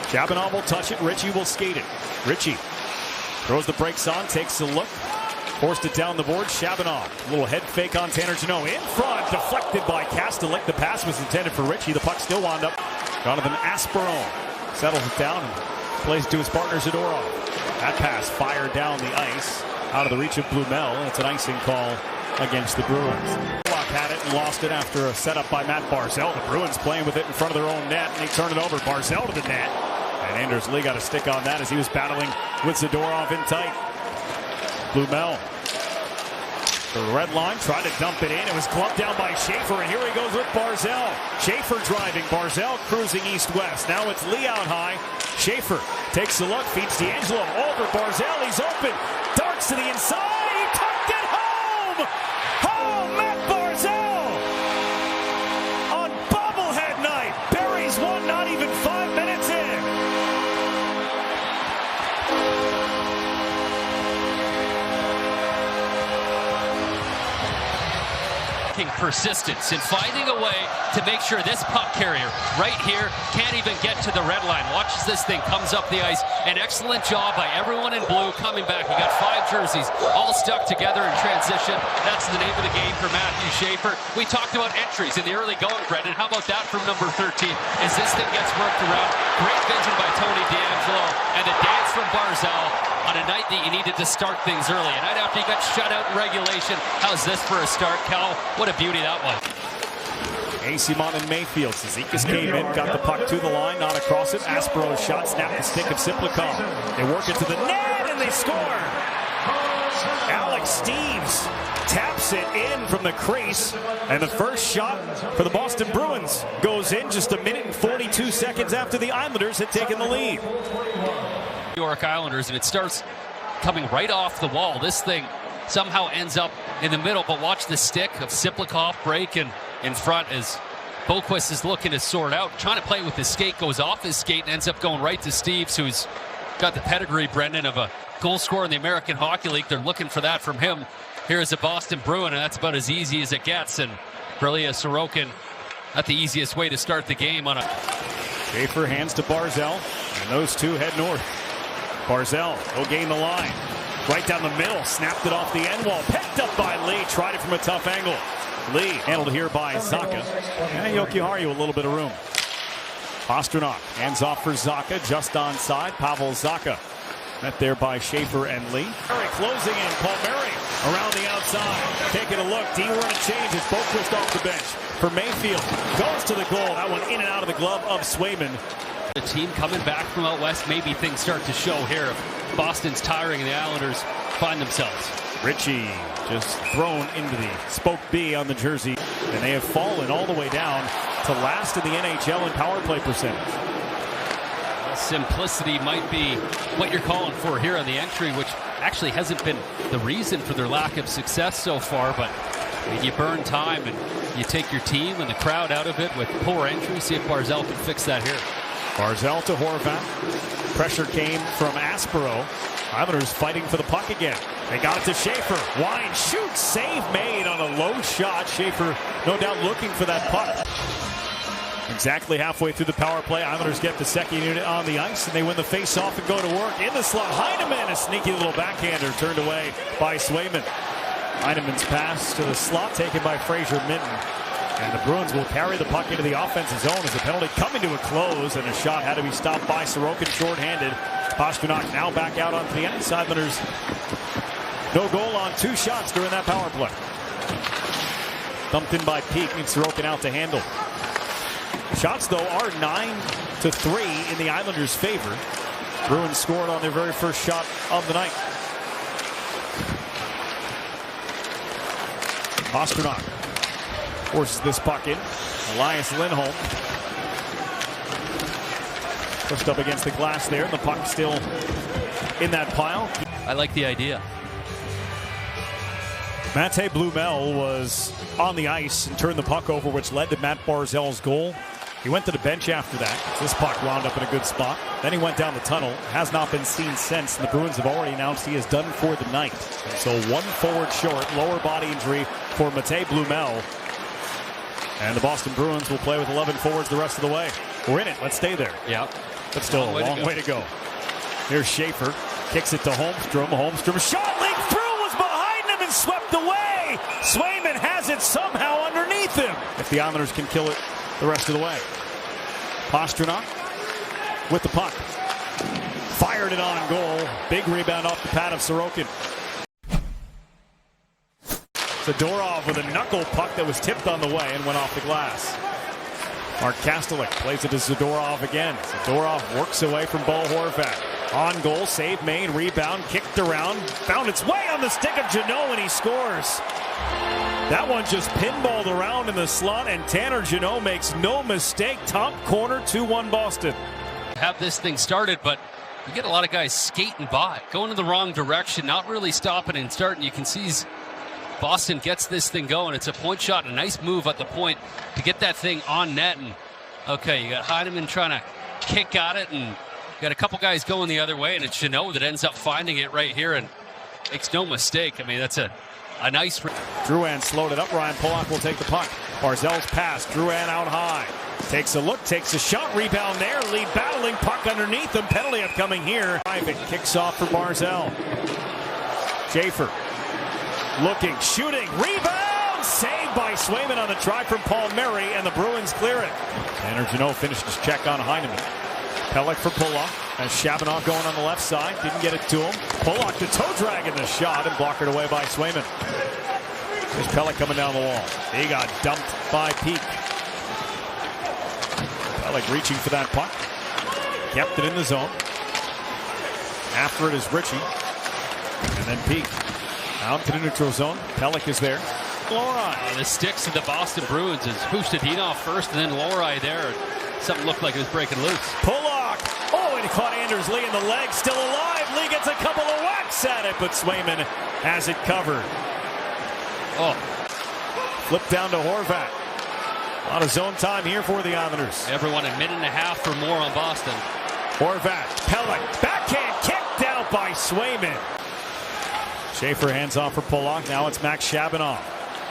Chabonneau will touch it. Ritchie will skate it. Ritchie throws the brakes on, takes a look. Forced it down the board. Chabonneau. A little head fake on Tanner Jeannot. In front. Deflected by Kastelik. The pass was intended for Ritchie. The puck still wound up. Jonathan Asperon settles it down and plays to his partner Zadorov. That pass fired down the ice. Out of the reach of Blumel. It's an icing call against the Bruins. Had it and lost it after a setup by Matt Barzal. The Bruins playing with it in front of their own net, and they turn it over. Barzal to the net. And Anders Lee got a stick on that as he was battling with Zadorov in tight. Blumel. The red line, tried to dump it in. It was gloved down by Schaefer, and here he goes with Barzal. Schaefer driving, Barzal cruising east-west. Now it's Lee out high. Schaefer takes a look, feeds D'Angelo over Barzal. He's open, darts to the inside. He tucked it home! Oh, Matt Barzal! On bobblehead night, buries one not even 5 minutes in. Persistence in finding a way to make sure this puck carrier right here can't even get to the red line. Watch as this thing comes up the ice. An excellent job by everyone in blue coming back. You got 5 jerseys all stuck together in transition. That's the name of the game for Matthew Schaefer. We talked about entries in the early going, Brendan. How about that from number 13? As this thing gets worked around, great vision by Tony D'Angelo and a dance from Barzal on a night that you needed to start things early. A night after you got shut out in regulation. How's this for a start, Cal? What a beauty that was. Simon and Mayfield. Zizekas came in, got the puck to the line, not across it. Aspero's shot snapped the stick of Simplicon. They work it to the net and they score. Alex Steeves taps it in from the crease, and the first shot for the Boston Bruins goes in just a minute and 42 seconds after the Islanders had taken the lead. New-York Islanders, and it starts coming right off the wall. This thing somehow ends up in the middle, but watch the stick of Simplikov break and in front as Boquist is looking to sort out, trying to play with his skate, goes off his skate and ends up going right to Steeves, who's got the pedigree, Brendan, of a goal scorer in the American Hockey League. They're looking for that from him. Here's a Boston Bruin, and that's about as easy as it gets, and Bryllia Sorokin, not the easiest way to start the game on a... Schaefer hands to Barzal, and those two head north. Barzal will gain the line. Right down the middle, snapped it off the end wall. Picked up by Lee, tried it from a tough angle. Lee handled here by Zacha. And Jokiharju a little bit of room. Pastrnak hands off for Zacha, just onside. Pavel Zacha met there by Schaefer and Lee. Murray closing in, Palmieri around the outside. Taking a look, D-Word changes, Boquist off the bench for Mayfield. Goes to the goal, that one in and out of the glove of Swayman. The team coming back from out west, maybe things start to show here. Boston's tiring and the Islanders find themselves. Ritchie just thrown into the spoke B on the jersey, and they have fallen all the way down to last in the NHL in power play percentage. Simplicity might be what you're calling for here on the entry, which actually hasn't been the reason for their lack of success so far, but you burn time and you take your team and the crowd out of it with poor entry. See if Barzal can fix that here. Barzal to Horvat. Pressure came from Aspero. Islanders fighting for the puck again. They got it to Schaefer. Wine shoots. Save made on a low shot. Schaefer no doubt looking for that puck. Exactly halfway through the power play, Islanders get the second unit on the ice, and they win the face-off and go to work. In the slot, Heineman, a sneaky little backhander turned away by Swayman. Heineman's pass to the slot taken by Fraser Minton. And the Bruins will carry the puck into the offensive zone as the penalty coming to a close, and a shot had to be stopped by Sorokin shorthanded. Pastrnak now back out onto the ice. Islanders no goal on 2 shots during that power play. Dumped in by Peak, and Sorokin out to handle. Shots, though, are 9-3 in the Islanders' favor. Bruins scored on their very first shot of the night. Pastrnak forces this puck in. Elias Lindholm pushed up against the glass there. The puck still in that pile. I like the idea. Mate Blumel was on the ice and turned the puck over, which led to Matt Barzal's goal. He went to the bench after that. This puck wound up in a good spot. Then he went down the tunnel. Has not been seen since. And the Bruins have already announced he is done for the night. So 1 forward short, lower body injury for Mate Blumel. And the Boston Bruins will play with 11 forwards the rest of the way. We're in it. Let's stay there. Yeah. but still a long way to go. Here's Schaefer, kicks it to Holmstrom. Holmstrom shot leaked through, was behind him and swept away. Swayman has it somehow underneath him. If the Islanders can kill it the rest of the way. Pastrnak with the puck. Fired it on goal. Big rebound off the pad of Sorokin. Zadorov with a knuckle puck that was tipped on the way and went off the glass. Mark Kastelik plays it to Zadorov again. Zadorov works away from Bo Horvat. On goal, save made, rebound, kicked around, found its way on the stick of Janot, and he scores. That one just pinballed around in the slot, and Tanner Janot makes no mistake. Top corner, 2-1 Boston. Have this thing started, but you get a lot of guys skating by, going in the wrong direction, not really stopping and starting. You can see Boston gets this thing going. It's a point shot, a nice move at the point to get that thing on net. And okay, you got Heineman trying to kick at it, and you got a couple guys going the other way, and it's Janot that ends up finding it right here and makes no mistake. I mean, that's a nice. Drouin slowed it up. Ryan Pollock will take the puck. Barzell's pass. Drouin out high. Takes a look, takes a shot, rebound there. Lead battling, puck underneath them. Penalty upcoming here. Private kicks off for Barzell. Schaefer looking, shooting, rebound! Saved by Swayman on the try from Palmieri, and the Bruins clear it. Tanner Janot finished his check on Heineman. Pelech for Pollock. As Shabanov going on the left side. Didn't get it to him. Pollock to toe drag in the shot and blocked it away by Swayman. There's Pelech coming down the wall. He got dumped by Peak. Pelech reaching for that puck. Kept it in the zone. After it is Ritchie. And then Peak. Out to the neutral zone. Pelech is there. Lorei. The sticks of the Boston Bruins is Hustadinov first, and then Lorei there. Something looked like it was breaking loose. Pollock. Oh, and he caught Anders Lee in the leg. Still alive. Lee gets a couple of whacks at it, but Swayman has it covered. Oh. Flip down to Horvat. A lot of zone time here for the Islanders. Everyone a minute and a half or more on Boston. Horvat. Pelech. Backhand kicked out by Swayman. Schaefer hands off for Pollock. Now it's Max Shabanov.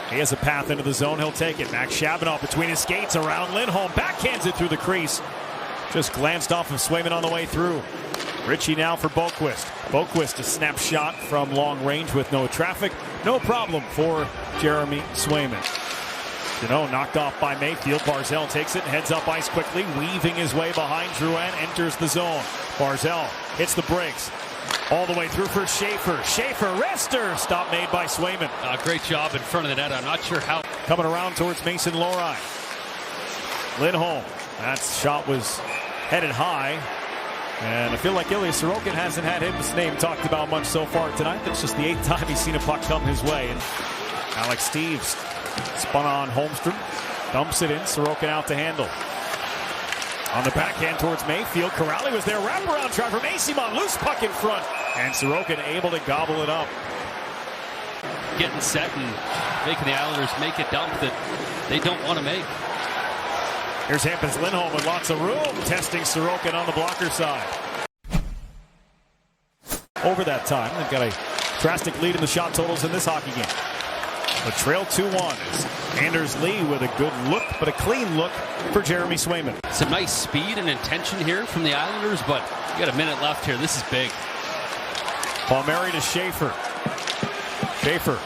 He has a path into the zone. He'll take it. Max Shabanov between his skates around Lindholm. Backhands it through the crease. Just glanced off of Swayman on the way through. Ritchie now for Boquist. Boquist a snapshot from long range with no traffic. No problem for Jeremy Swayman. Janot knocked off by Mayfield. Barzell takes it and heads up ice quickly. Weaving his way behind Drouin. Enters the zone. Barzell hits the brakes. All the way through for Schaefer. Schaefer, wrister. Stop made by Swayman. Great job in front of the net. I'm not sure how. Coming around towards Mason Lorei. Lindholm. That shot was headed high. And I feel like Ilya Sorokin hasn't had his name talked about much so far tonight. That's just the 8th time he's seen a puck come his way. And Alex Steves spun on Holmstrom. Dumps it in. Sorokin out to handle. On the backhand towards Mayfield. Corrali was there. Wraparound try from Asimon. Loose puck in front. And Sorokin able to gobble it up. Getting set and making the Islanders make a dump that they don't want to make. Here's Hampus Lindholm with lots of room. Testing Sorokin on the blocker side. Over that time, they've got a drastic lead in the shot totals in this hockey game. The trail 2-1 is Anders Lee with a good look, but a clean look for Jeremy Swayman. Some nice speed and intention here from the Islanders, but you got a minute left here. This is big. Palmieri to Schaefer. Schaefer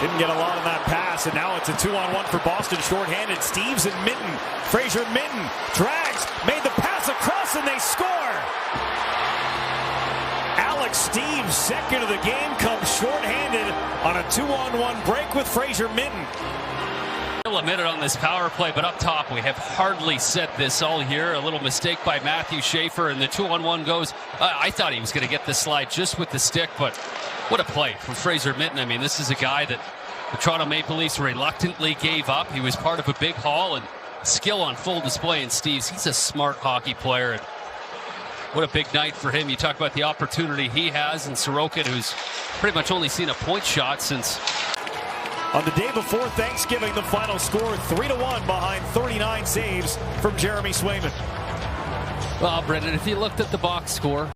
didn't get a lot on that pass, and now it's a 2-on-1 for Boston. Shorthanded. Steves and Mitten. Fraser Mitten drags, made the pass across, and they score. Alex Steves, second of the game, comes shorthanded on a 2-on-1 break with Fraser Mitten. Still a minute on this power play, but up top, we have hardly said this all year. A little mistake by Matthew Schaefer, and the 2-on-1 goes. I thought he was going to get the slide just with the stick, but what a play from Fraser Mitten. I mean, this is a guy that the Toronto Maple Leafs reluctantly gave up. He was part of a big haul, and skill on full display in Steves. He's a smart hockey player, and what a big night for him. You talk about the opportunity he has, and Sorokin, who's pretty much only seen a point shot since. On the day before Thanksgiving, the final score 3-1 behind 39 saves from Jeremy Swayman. Well, Brendan, if you looked at the box score,